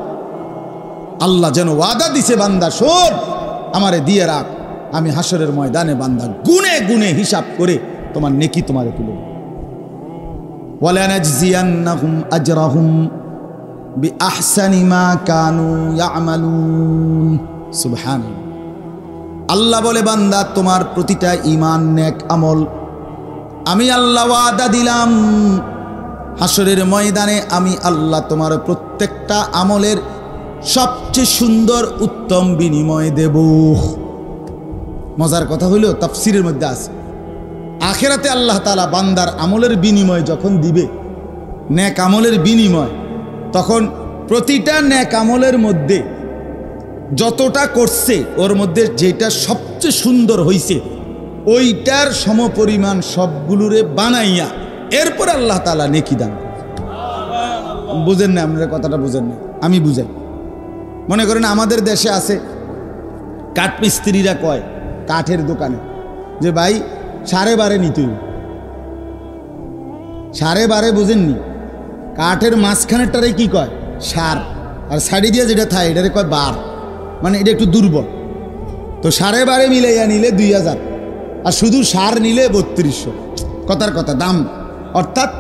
আল্লাহ যেন ওয়াদা দিছে, বান্দা শোন, আমারে দিয়ে রাখ, আমি হাসরের ময়দানে বান্দা গুনে গুনে হিসাব করে তোমার নেকি তোমারে তুলে দেব। ওয়ালানাজজিয়ান্নাহুম আজরাহুম বিআহসানি মা কানু ইয়ামালুন। সুবহানাল্লাহ। আল্লাহ বলে, বান্দা তোমার প্রতিটা ঈমান, নেক আমল আমি আল্লাহ ওয়াদা দিলাম, হাসরের ময়দানে আমি আল্লাহ তোমার প্রত্যেকটা আমলের সবচেয়ে সুন্দর উত্তম বিনিময় দেব। মজার কথা হইল, তাফসীরের মধ্যে আছে, আখেরাতে আল্লাহ তাআলা বান্দার আমলের বিনিময় যখন দিবে, নেক আমলের বিনিময়, তখন প্রতিটা নেক আমলের মধ্যে যতটা করছে ওর মধ্যে যেটা সবচেয়ে সুন্দর হইছে ওইটার সমপরিমাণ সবগুলোরে বানাইয়া এরপর আল্লাহ তাআলা নেকি দান। বুঝেন না? আপনারা কথাটা বুঝেন না, আমি বুঝাই। মনে করেন আমাদের দেশে আছে কাঠমিস্ত্রিরা কয় কাঠের দোকানে যে ভাই 12.5 নিতে হইব। 12.5 বুঝেননি? কাঠের মাঝখানেরটারে কি কয়? সার। আর সাইডে দিয়ে যেটা থাকে এটারে কয় বার, মানে এটা একটু দুর্বল। তো 12.5 মিলাইয়া নিলে 2000, আর শুধু সার নিলে 3200। কথার কথা দাম। অর্থাৎ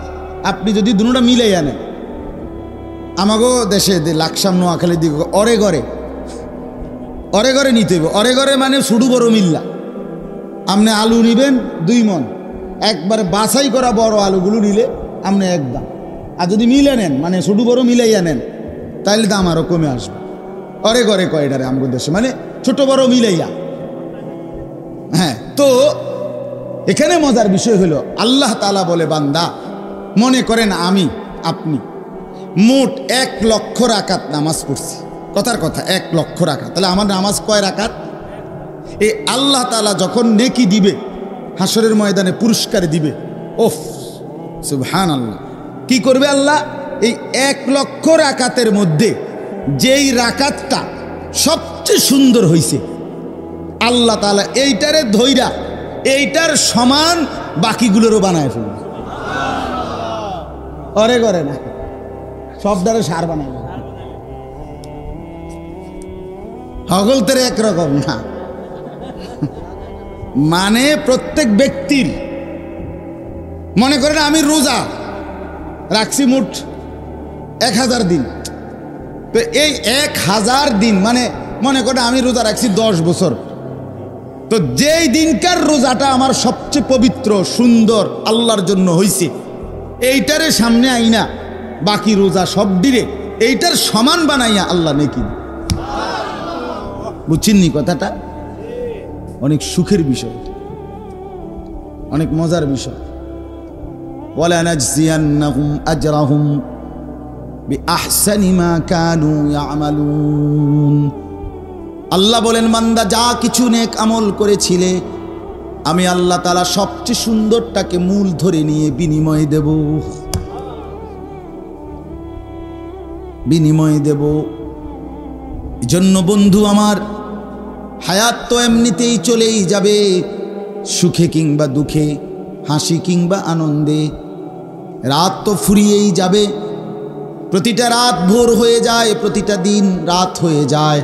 আপনি যদি দুটোটা মিলাইয়া নেন, আমাগো দেশে লাকসাম নোয়াখালীর দিকে অরে ঘরে নিতে হইব। অরে ঘরে মানে শুধু বড় মিল্লা। আপনি আলু নিবেন 2 মণ, একবার বাছাই করা বড় আলুগুলো নিলে আপনি একদম। আর যদি মিলে নেন, মানে শুধু বড় মিলাইয়া নেন, তাহলে দাম আরও কমে আসবে। অরে ঘরে কয় এটারে আমাদের দেশে, মানে ছোট বড় মিলাইয়া। হ্যাঁ, তো এখানে মজার বিষয় হলো আল্লাহ তাআলা বলে, বান্দা মনে করেন আমি আপনি মোট 1 লক্ষ রাকাত নামাজ পড়ছি। কথার কথা 1 লক্ষ রাকাত, তাহলে আমার নামাজ কয় রাকাত? এই আল্লাহ তাআলা যখন নেকি দিবে, হাসরের ময়দানে পুরস্কার দিবে, ওফ সুবহানাল্লাহ, কি করবে আল্লাহ? এই 1 লক্ষ রাকাতের মধ্যে যেই রাকাতটা সবচেয়ে সুন্দর হইছে আল্লাহ তাআলা এইটারে ধইরা এইটার সমান বাকিগুলোরও বানায় ফেলবে। অরে করে না, সবটারে সার বানায়। হগলতের একরকম না, মানে প্রত্যেক ব্যক্তির, মনে করেন আমি রোজা রাখছি মোট 1000 দিন, তো এই 1000 দিন মানে মনে করেন আমি রোজা রাখছি 10 বছর, তো যেই দিনকার রোজাটা আমার সবচেয়ে পবিত্র সুন্দর আল্লাহর জন্য হইছে, এইটারে সামনে আইনা বাকি রোজা সব দিলে এইটার সমান বানাইয়া আল্লাহ নেকি। বুঝছেননি কথাটা? অনেক সুখের বিষয়, অনেক মজার বিষয়। ওয়ালা নাজজিয়ান্নাহুম আজরাহুম বিআহসানি মা কানু ইয়ামালুন। আল্লাহ বলেন, বান্দা যা কিছু নেক আমল করেছিলে আমি আল্লাহ তাআলা সবচেয়ে সুন্দরটাকে মূল ধরে নিয়ে বিনিময় দেব, বিনিময় দেব। এজন্য বন্ধু আমার, হায়াত তো এমনিতেই চলেই যাবে, সুখে কিংবা দুঃখে, হাসি কিংবা আনন্দে। রাত তো ফুরিয়েই যাবে, প্রতিটা রাত ভোর হয়ে যায়, প্রতিটা দিন রাত হয়ে যায়।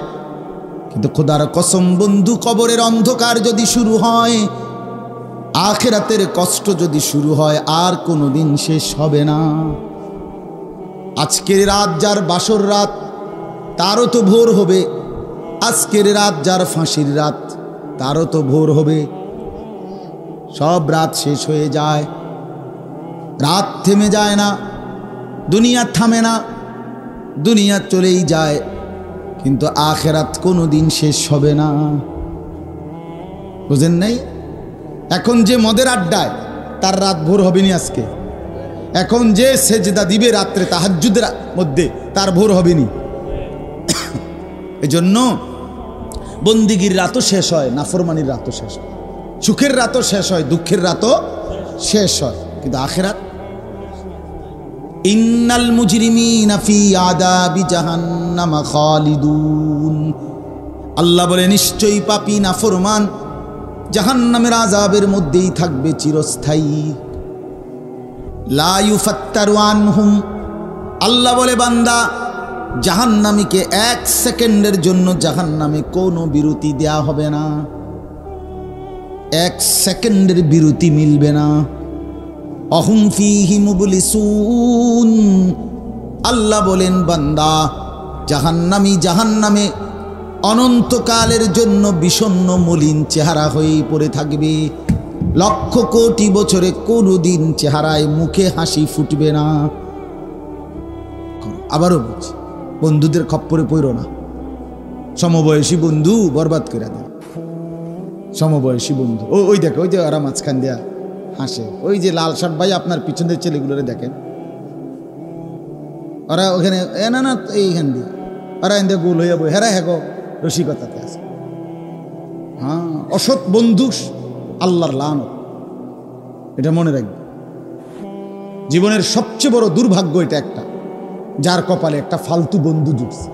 কিন্তু খোদার কসম বন্ধু, কবরের অন্ধকার যদি শুরু হয়, আখিরাতের কষ্ট যদি শুরু হয়, আর কোনোদিন শেষ হবে না। আজকের রাত যার বাসর রাত, তারও তো ভোর হবে। আজকের রাত যার ফাঁসির রাত, তারও তো ভোর হবে। সব রাত শেষ হয়ে যায়, রাত থেমে যায় না, দুনিয়া থামে না, দুনিয়া চলেই যায়, কিন্তু আখিরাত কোনোদিন শেষ হবে না। বুঝেন নাই? এখন যে মদের আড্ডায়, তার রাত ভোর হবে নি আজকে। এখন যে সেজদা দিবে রাত্রে তাহাজ্জুদের মধ্যে, তার ভোর হবে নি। এজন্য বন্দিগির রাতও শেষ হয়, নাফরমানির রাতও শেষ হয়, সুখের রাতও শেষ হয়, দুঃখের রাতও শেষ হয়, কিন্তু আখিরাত। ইন্নাল মুজরিমিনা ফি আযাবি জাহান্নাম খালিদুন। আল্লাহ বলে, নিশ্চয়ই পাপী নাফরমান জাহান্নামের আযাবের মধ্যেই থাকবে চিরস্থায়ী। লা ইউফাত্তারু আনহুম। আল্লাহ বলে, বান্দা জাহান্নামীকে 1 সেকেন্ডের জন্য জাহান্নামে কোনো বিরতি দেয়া হবে না, 1 সেকেন্ডের বিরতি মিলবে না। অহুম ফীহি মুবলিসুন। আল্লাহ বলেন, বান্দা জাহান্নামী জাহান্নামে অনন্তকালের জন্য বিষণ্ণ মলিন চেহারা হয়ে পড়ে থাকবে। লক্ষ কোটি বছরে কোনোদিন চেহারায় মুখে হাসি ফুটবে না। আবারও বলছি, বন্ধুদের খপ্পরে পড়ো না। সমবয়সী বন্ধু বরবাদ করে দেয়, সমবয়সী বন্ধু। ওই দেখো, ওই যে ওরা মাঝখান দেয়া হাসে। ওই যে লাল শার্ট ভাই আপনার পিছনের ছেলেগুলোরে দেখেন, ওরা ওখানে না না এইখান দিয়ে ওরা এখান দিয়ে গোল হইয়া বই হেরা হ্যাগো রসিকতাতে আছে। হ্যাঁ, অসৎ বন্ধু আল্লাহর লানত, এটা মনে রাখবে। জীবনের সবচেয়ে বড় দুর্ভাগ্য এটা একটা, যার কপালে একটা ফালতু বন্ধু জুটছে,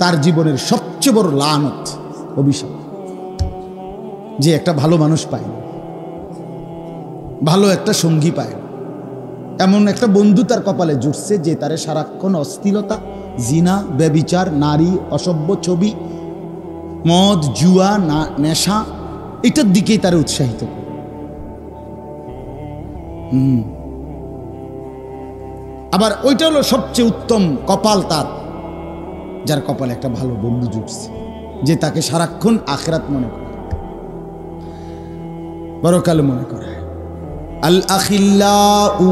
তার জীবনের সবচেয়ে বড় লানত, অভিশাপ, যে একটা ভালো মানুষ পায় না, ভালো একটা সঙ্গী পায় না। এমন একটা বন্ধু তার কপালে জুটছে যে তারে সারাক্ষণ অশ্লীলতা, জিনা, ব্যভিচার, নারী, অসভ্য ছবি, মদ, জুয়া, নেশা, এটার দিকেই তারে উৎসাহিত করে। আবার ওইটা হলো সবচেয়ে উত্তম কপাল তার, যার কপালে একটা ভালো বন্ধু জুটছে, যে তাকে সারাক্ষণ আখিরাত মনে করে, পরকাল মনে করে। আল আখিল্লাউ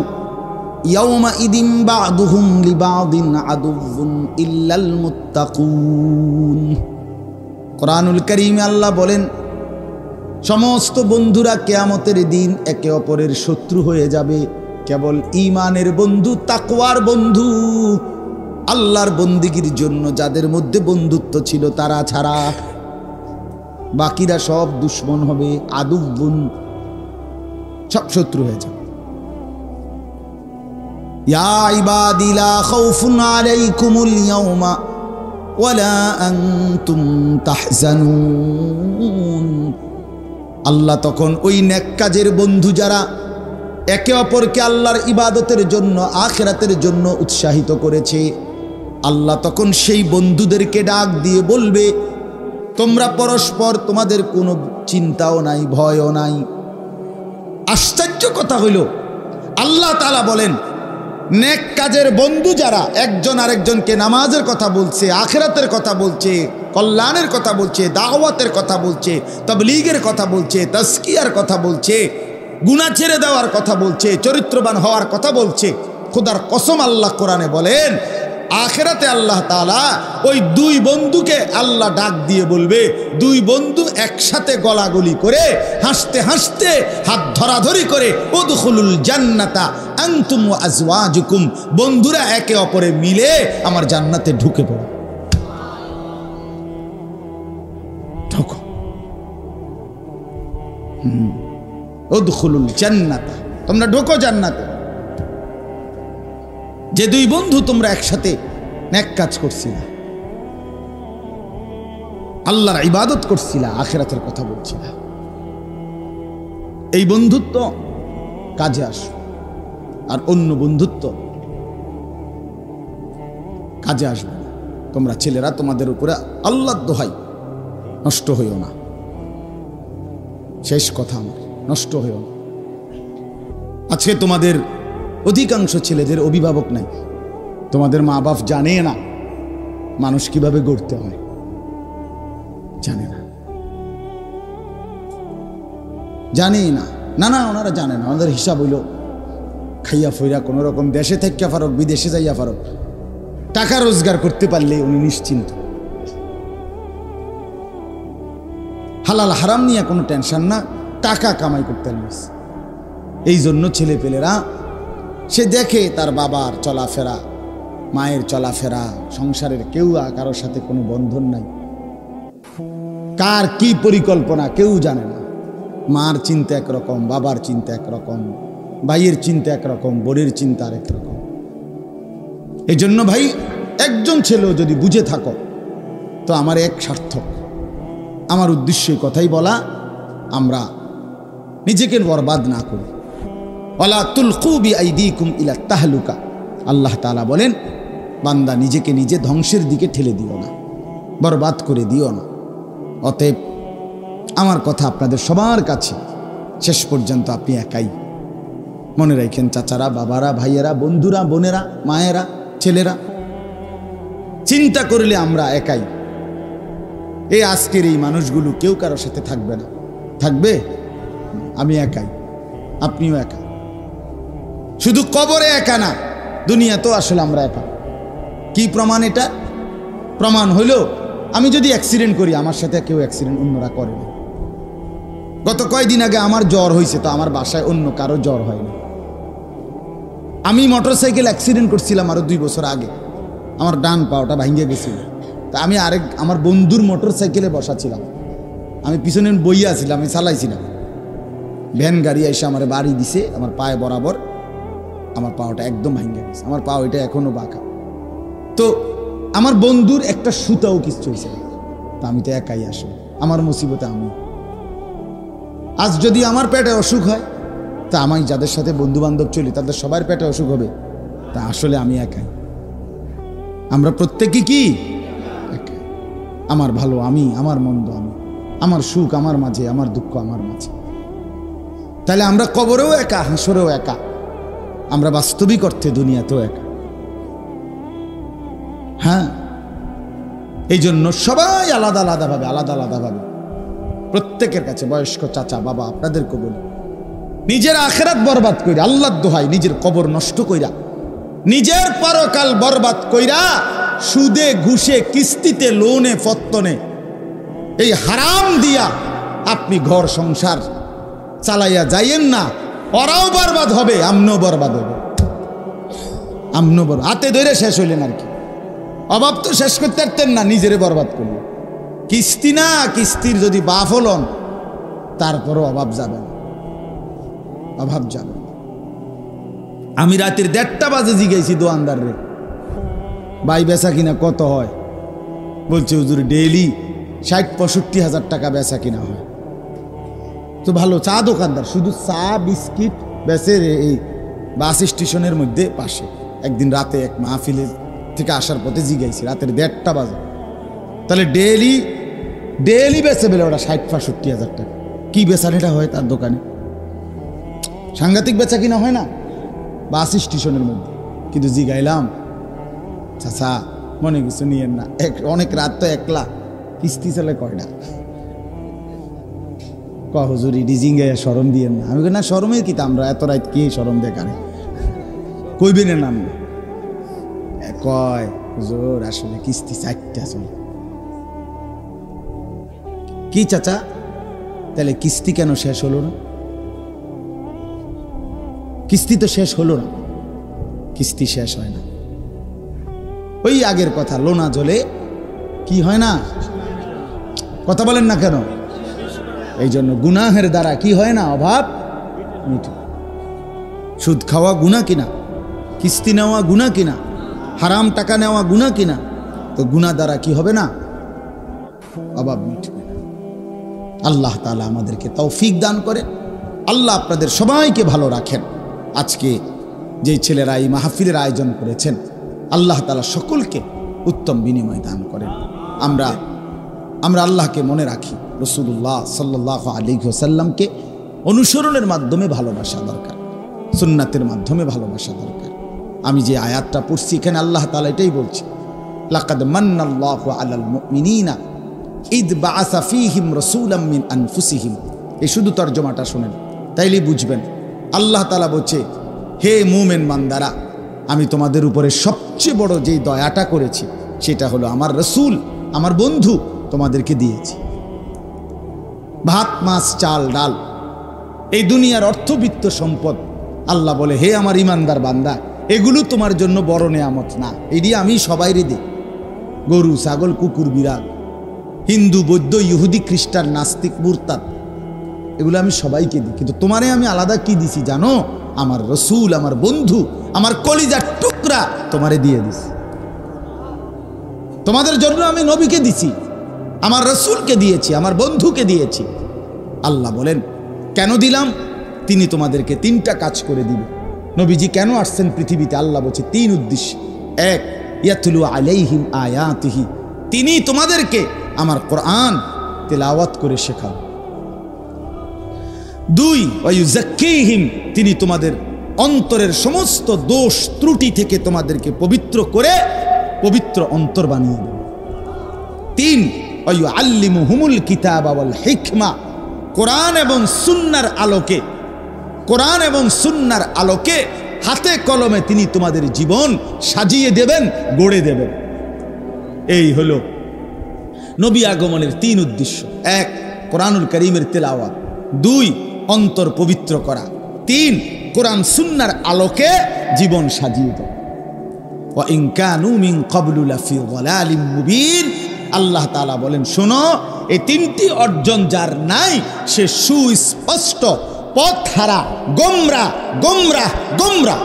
ইয়াওমাইদিন বা'দুহুম লিবা'দিন আদুউন ইল্লাল মুত্তাকুন। কোরআনুল কারীমে আল্লাহ বলেন, সমস্ত বন্ধুরা কিয়ামতের দিন একে অপরের শত্রু হয়ে যাবে, কেবল ঈমানের বন্ধু, তাকওয়ার বন্ধু, আল্লাহর বন্দেগীর জন্য যাদের মধ্যে বন্ধুত্ব ছিল তারা ছাড়া বাকিরা সব দুশ্মন হবে, আদুউন, সব শত্রু হয়ে যাবে। ইয়া ইবাদি লা খাউফুন আলাইকুমুল ইয়াওমা ওয়ালা আনতুম তাহজানুন। আল্লাহ তখন ওই নেক কাজের বন্ধু যারা একে অপরকে আল্লাহর ইবাদতের জন্য, আখিরাতের জন্য উৎসাহিত করেছে, আল্লাহ তখন সেই বন্ধুদেরকে ডাক দিয়ে বলবে, তোমরা পরস্পর, তোমাদের কোনো চিন্তাও নাই, ভয়ও নাই। আশ্চর্য কথা হইল, আল্লাহ তাআলা বলেন নেক কাজের বন্ধু যারা একজন আরেকজনকে নামাজের কথা বলছে, আখিরাতের কথা বলছে, কল্যাণের কথা বলছে, দাওয়াতের কথা বলছে, তাবলীগের কথা বলছে, তাজকিয়ার কথা বলছে, গুনাহ ছেড়ে দেওয়ার কথা বলছে, চরিত্রবান হওয়ার কথা বলছে, খোদার কসম আল্লাহ কোরআনে বলেন আখিরাতে আল্লাহ তাআলা ওই দুই বন্ধুকে আল্লাহ ডাক দিয়ে বলবে, দুই বন্ধু একসাথে গলাগলি করে, হাসতে হাসতে, হাত ধরাধরি করে, উদখুলুল জান্নাতা আনতুম ওয়া আজওয়াজুকুম, বন্ধুরা একে অপরে মিলে আমার জান্নাতে ঢুকে পড়ো, ঢোকো। উদখুলুল জান্নাতা, তোমরা ঢোকো জান্নাতে। যে দুই বন্ধু তোমরা একসাথে নেক কাজ করছিলা, আল্লাহর ইবাদত করছিলা, আখিরাতের কথা বলছিলা, এই বন্ধুত্ব কাজে আসবে। আর অন্য বন্ধুত্ব কাজে আসবে না। তোমরা ছেলেরা তোমাদের উপরে আল্লাহর দোহাই নষ্ট হইও না, শেষ কথা আমার, নষ্ট হইও না। আজকে তোমাদের অধিকাংশ ছেলেদের অভিভাবক নাই, তোমাদের মা বাপ জানে না মানুষ কিভাবে গড়তে হয়, জানে না, জানেই না, না না ওনারা জানে না। ওনাদের হিসাব হইল খাইয়া ফইরা কোনো রকম দেশে থাকিয়া ফারক, বিদেশে যাইয়া ফারক, টাকা রোজগার করতে পারলে উনি নিশ্চিন্ত, হালাল হারাম নিয়ে কোনো টেনশন না, টাকা কামাই করতে পারলিস। এই জন্য ছেলে পেলেরা সে দেখে তার বাবার চলাফেরা, মায়ের চলাফেরা, সংসারের কেউ কারোর সাথে কোনো বন্ধন নাই, কার কি পরিকল্পনা কেউ জানে না। মার চিন্তা একরকম, বাবার চিন্তা একরকম, ভাইয়ের চিন্তা একরকম, বোনের চিন্তা আরেক রকম। এই জন্য ভাই, একজন ছেলেও যদি বুঝে থাকো তো আমার এক সার্থক। আমার উদ্দেশ্য কথাই বলা, আমরা নিজেকে বরবাদ না করি। ওয়ালা তুলকু বিআইদিকুম ইলা তাহলুকা, আল্লাহ তাআলা বলেন বান্দা নিজেকে নিজে ধ্বংসের দিকে ঠেলে দিও না, বরবাদ করে দিও না। অতএব আমার কথা আপনাদের সবার কাছে, শেষ পর্যন্ত আপনি একাই। মনে রাখেন চাচারা, বাবারা, ভাইয়েরা, বন্ধুরা, বোনেরা, মায়েরা, ছেলেরা, চিন্তা করলে আমরা একাই। এই আজকের এই মানুষগুলো কেউ কারোর সাথে থাকবে না, থাকবে আমি একাই, আপনিও একা। শুধু কবরে একা না, দুনিয়া তো আসলে আমরা একা। কি প্রমাণ? এটা প্রমাণ হইল আমি যদি অ্যাক্সিডেন্ট করি, আমার সাথে কেউ অ্যাক্সিডেন্ট অন্যরা করে না, গত কয়েকদিন আগে আমার জ্বর হয়েছে, তো আমার বাসায় অন্য কারো জ্বর হয়নি। আমি মোটরসাইকেল অ্যাক্সিডেন্ট করছিলাম আরো 2 বছর আগে, আমার ডান পাওটা ভাঙিয়ে গেছিল। তা আমি আমার বন্ধুর মোটরসাইকেলে বসা ছিলাম, আমি পিছনে বইয়া ছিলাম, আমি চালাইছিলাম। ভ্যান গাড়ি এসে আমার বাড়ি দিছে, আমার পায়ে বরাবর আমার পাওটা একদম ভাঙিয়ে গেছে। আমার পাও এটা এখনো বাঁকা। তো আমার বন্ধুর একটা সুতাও কিছু হয়েছে, তা আমি তো একাই আসলে, আমার মুসিবতে আমি। আজ যদি আমার পেটে অসুখ হয়, তা আমি যাদের সাথে বন্ধু বান্ধব চলি তাদের সবার পেটে অসুখ হবে, তা আসলে আমি একাই। আমরা প্রত্যেকে কি একাই। আমার ভালো আমি, আমার মন্দ আমি, আমার সুখ আমার মাঝে, আমার দুঃখ আমার মাঝে। তাহলে আমরা কবরেও একা, হাসরেও একা, আমরা বাস্তবিক অর্থে দুনিয়াতেও একা। হ্যাঁ, এই জন্য সবাই আলাদা আলাদা ভাবে প্রত্যেকের কাছে, বয়স্ক চাচা বাবা আপনাদেরকে বলি, নিজের আখেরাত বরবাদ কইরা, আল্লাহর দোহাই, নিজের কবর নষ্ট কইরা, নিজের পরকাল বরবাদ কইরা, সুদে ঘুষে কিস্তিতে লোনে ফত্তনে এই হারাম দিয়া আপনি ঘর সংসার চালাইয়া যাইয়েন না। ওরাও বরবাদ হবে, আমনও বরবাদ হবে। আমনও বরবাদ, হাতে ধরে শেষ হইলেন আর কি। অভাব তো শেষ করতে পারতেন না, নিজেরে বরবাদ করলেন। কিস্তি না, কিস্তির যদি বাপ হলন তারপরও অভাব যাবে না, অভাব যাবে না। আমি রাতের 1:30 বাজে জিগাইছি দোয়ানদার রে, ভাই বেচা কিনা কত হয়? বলছে হুজুর ডেইলি 60-65 হাজার টাকা বেচা কিনা হয়। তো ভালো চা দোকানদার, শুধু চা বিস্কিট বেচে এই বাস স্টেশনের মধ্যে পাশে। একদিন রাতে এক মাহফিলের থেকে আসার পথে জিগাইছি, রাতের 1:30 বাজে। তাহলে ডেইলি বেচে বেলে ওটা 60-65 হাজার টাকা। কি বেচানিটা হয় তার দোকানে? সাংঘাতিক বেচা কিনা হয় না বাস স্টেশনের মধ্যে। কিন্তু জিগাইলাম, চাচা মনে কিছু নিয়েন না, অনেক রাত তো একলা, কিস্তি চলে কয়টা? হুজুরি ডিজিং শরম দিয়েন না। আমি না শরমের কি, আমরা এত রাত কি শরম দেখারে কইবেন নাম কয় হুজুর আসলে কিস্তি 4টা চলে। কি চাচা তাহলে কিস্তি কেন শেষ হলো না? কিস্তি তো শেষ হলো না, কিস্তি শেষ হয় না। ওই আগের কথা, লোনা জলে কি হয় না, কথা বলেন না কেন? এই জন্য গুনাহের দ্বারা কি হয় না, অভাব মিটে। সুদ খাওয়া গুনাহ কিনা, কিস্তি নেওয়া গুনাহ কিনা, হারাম টাকা নেওয়া গুনাহ কিনা? তো গুনাহ দ্বারা কি হবে না, অভাব মিটবে না। আল্লাহ তাআলা আমাদেরকে তৌফিক দান করেন। আল্লাহ আপনাদের সবাইকে ভালো রাখেন। আজকে যেই ছেলেরা এই মাহফিলের আয়োজন করেছেন, আল্লাহ তাআলা সকলকে উত্তম বিনিময় দান করেন। আমরা আল্লাহকে মনে রাখি, রাসূলুল্লাহ সাল্লাল্লাহু আলাইহি ওয়াসাল্লামকে অনুসরণের মাধ্যমে ভালোবাসা দরকার, সুন্নাতের মাধ্যমে ভালোবাসা দরকার। আমি যে আয়াতটা পড়ছি এখানে আল্লাহ তাআলা এটাই বলছে, লাকাদ মান্নাল্লাহু আলাল মুমিনিনা ইদ বাআসা ফীহিম রাসূলাম মিন আনফুসিহিম। এই শুধু তরজমাটা শুনেন, তাইলেই বুঝবেন। আল্লাহ তাআলা বলছে, হে মুমিন বান্দারা, আমি তোমাদের উপরে সবচেয়ে বড় যেই দয়াটা করেছি সেটা হলো আমার রসুল, আমার বন্ধু তোমাদেরকে দিয়েছি। ভাত মাছ চাল ডাল, এই দুনিয়ার অর্থবিত্ত সম্পদ, আল্লাহ বলে হে আমার ইমানদার বান্দা, এগুলো তোমার জন্য বড় নেয়ামত না, এটি আমি সবাইরে দিই। গরু ছাগল কুকুর বিড়াল, হিন্দু বৌদ্ধ ইহুদি খ্রিস্টান নাস্তিক মুরতাদ, এগুলো আমি সবাইকে দিই। কিন্তু তোমারে আমি আলাদা কি দিছি জানো? আমার রসুল, আমার বন্ধু, আমার কলিজার টুকরা তোমারে দিয়ে দিছি। তোমাদের জন্য আমি নবীকে দিছি, আমার রসুলকে দিয়েছি, আমার বন্ধুকে দিয়েছি। আল্লাহ বলেন কেন দিলাম? তিনি তোমাদেরকে 3টা কাজ করে দিবে। নবীজি কেন আসছেন পৃথিবীতে? আল্লাহ বলছে 3 উদ্দেশ্য। 1, ইয়াতলু আলাইহিম আয়াতিহি, তিনি তোমাদেরকে আমার কোরআন তেলাওয়াত করে শেখান। 2, ওয়ায়ুযাক্কিহিম, তিনি তোমাদের অন্তরের সমস্ত দোষ ত্রুটি থেকে তোমাদেরকে পবিত্র করে পবিত্র অন্তর বানিয়ে দেবেন। 3, ওয়ায়ুআল্লিমুহুমুল কিতাবা ওয়াল হিকমা, কোরআন এবং সুন্নাহর আলোকে, কোরআন এবং সুন্নাহর আলোকে হাতে কলমে তিনি তোমাদের জীবন সাজিয়ে দেবেন, গড়ে দেবেন। এই হলো নবী আগমনের 3 উদ্দেশ্য। 1, কোরআনুল কারীমের তেলাওয়াত, 2 অন্তর পবিত্র করা, 3 কোরআন সুন্নাহর আলোকে জীবন সাজিয়ে দাও। ওয়া ইন কানু মিন ক্বাবলু লাফি যালালিম মুবিন, আল্লাহ তাআলা বলেন শোনো, এই 3টি অর্জন যার নাই সে সুস্পষ্ট পথহারা, গোমরাহ গোমরাহ গোমরাহ।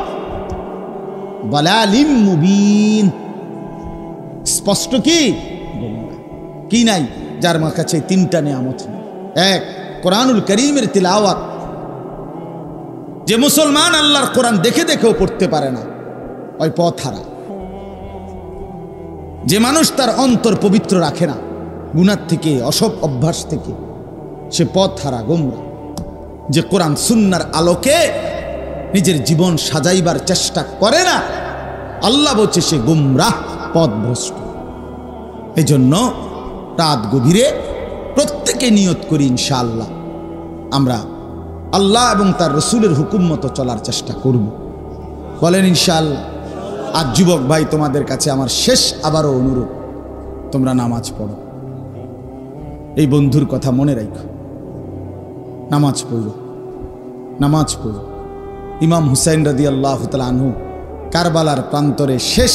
যালালিম মুবিন, স্পষ্ট কি গোমরাহ। কি নাই? যার কাছে 3টা নিয়ামত নেই। 1 কোরআনুল কারীমের তিলাওয়াত, যে মুসলমান আল্লাহর কোরআন দেখে দেখেও পড়তে পারে না ওই পথহারা। যে মানুষ তার অন্তর পবিত্র রাখে না গুনাহ থেকে, অসৎ অভ্যাস থেকে, সে পথহারা গোমরাহ। যে কোরআন সুন্নাহর আলোকে নিজের জীবন সাজাইবার চেষ্টা করে না, আল্লাহ বলছে সে গোমরাহ, পথভ্রষ্ট। এই জন্য রাত গভীরে প্রত্যেকে নিয়ত করি ইনশাআল্লাহ আমরা আল্লাহ এবং তার রসুলের হুকুম মতো চলার চেষ্টা করব। বলেন ইনশাআল্লাহ। আর যুবক ভাই, তোমাদের কাছে আমার শেষ আবারও অনুরোধ, তোমরা নামাজ পড়ো। এই বন্ধুর কথা মনে রাখো, নামাজ পড়ো, নামাজ পড়ো। ইমাম হুসাইন রাদিয়াল্লাহু তাআলা আনহু কারবালার প্রান্তরে শেষ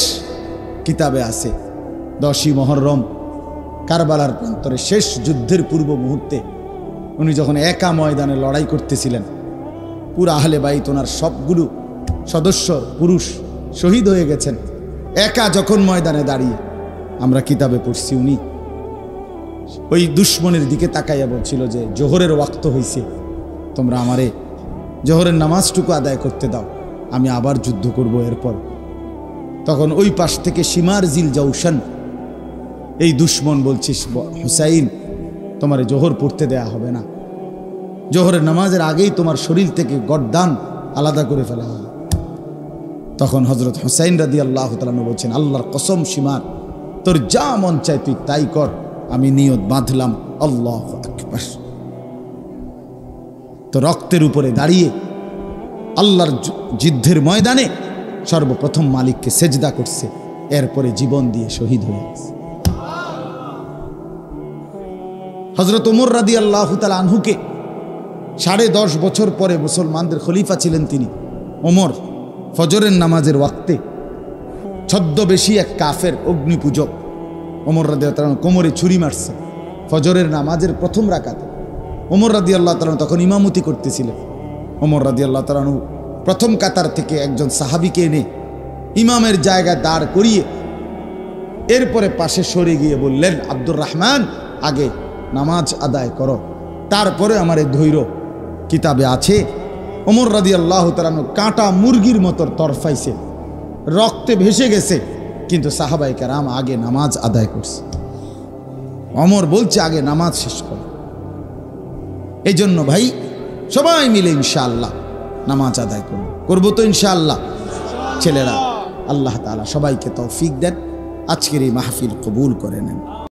কিতাবে আছে 10ই মুহররম কারবালার প্রান্তরে শেষ যুদ্ধের পূর্ব মুহূর্তে উনি যখন একা ময়দানে লড়াই করতেছিলেন, পুরা আহলে বাইত ওনার সবগুলো সদস্য পুরুষ শহীদ হয়ে গেছেন, একা যখন ময়দানে দাঁড়িয়ে আমরা কিতাবে পড়ছি, উনি ওই দুশ্মনের দিকে তাকাইয়া বলছিল যে জোহরের ওয়াক্ত হয়েছে, তোমরা আমারে জোহরের নামাজটুকু আদায় করতে দাও, আমি আবার যুদ্ধ করব এরপর। তখন ওই পাশ থেকে সিমার জিল জাউশান, এই দুশ্মন বলছিস হুসাইন তোমারে জোহর পড়তে দেয়া হবে না, জোহরের নামাজের আগেই তোমার শরীর থেকে গর্দান আলাদা করে ফেলা হবে। তখন হযরত হুসাইন রাদিয়াল্লাহু তাআলা বলছেন, আল্লাহর কসম সিমার, তোর যা মন চায় তুই তাই কর, আমি নিয়ত বাঁধলাম, আল্লাহু আকবার। তো রক্তের উপরে দাঁড়িয়ে আল্লাহর যুদ্ধের ময়দানে সর্বপ্রথম মালিককে সেজদা করছে, এরপরে জীবন দিয়ে শহীদ হয়ে গেছে। হযরত ওমর রাদিয়াল্লাহু তাআলা আনহুকে 10.5 বছর পরে মুসলমানদের খলিফা ছিলেন তিনি ওমর, ফজরের নামাজের ওয়াক্তে ছদ্মবেশী এক কাফের অগ্নিপূজক ওমর রাদিয়াল্লাহু তাআলা কোমরে ছুরি মারছে ফজরের নামাজের প্রথম রাকাতে। ওমর রাদিয়াল্লাহু তাআলা তখন ইমামতি করতেছিলেন। ওমর রাদিয়াল্লাহু তাআলা প্রথম কাতার থেকে একজন সাহাবীকে এনে ইমামের জায়গায় দাঁড় করিয়ে এরপরে পাশে সরে গিয়ে বললেন, আব্দুর রহমান আগে নামাজ আদায় করো, তারপরে আমার এই ধৈর্য। কিতাবে আছে ওমর রাদিয়াল্লাহু তাআলা কাঁটা মুরগির মতো তরফাইছে, রক্তে ভেসে গেছে, কিন্তু সাহাবায়ে কেরাম আগে নামাজ আদায় করছে। ওমর বলছে আগে নামাজ শেষ করো। এই জন্য ভাই সবাই মিলে ইনশাআল্লাহ নামাজ আদায় করবো তো ইনশাআল্লাহ। ছেলেরা, আল্লাহ তাআলা সবাইকে তৌফিক দেন, আজকের এই মাহফিল কবুল করে নেন।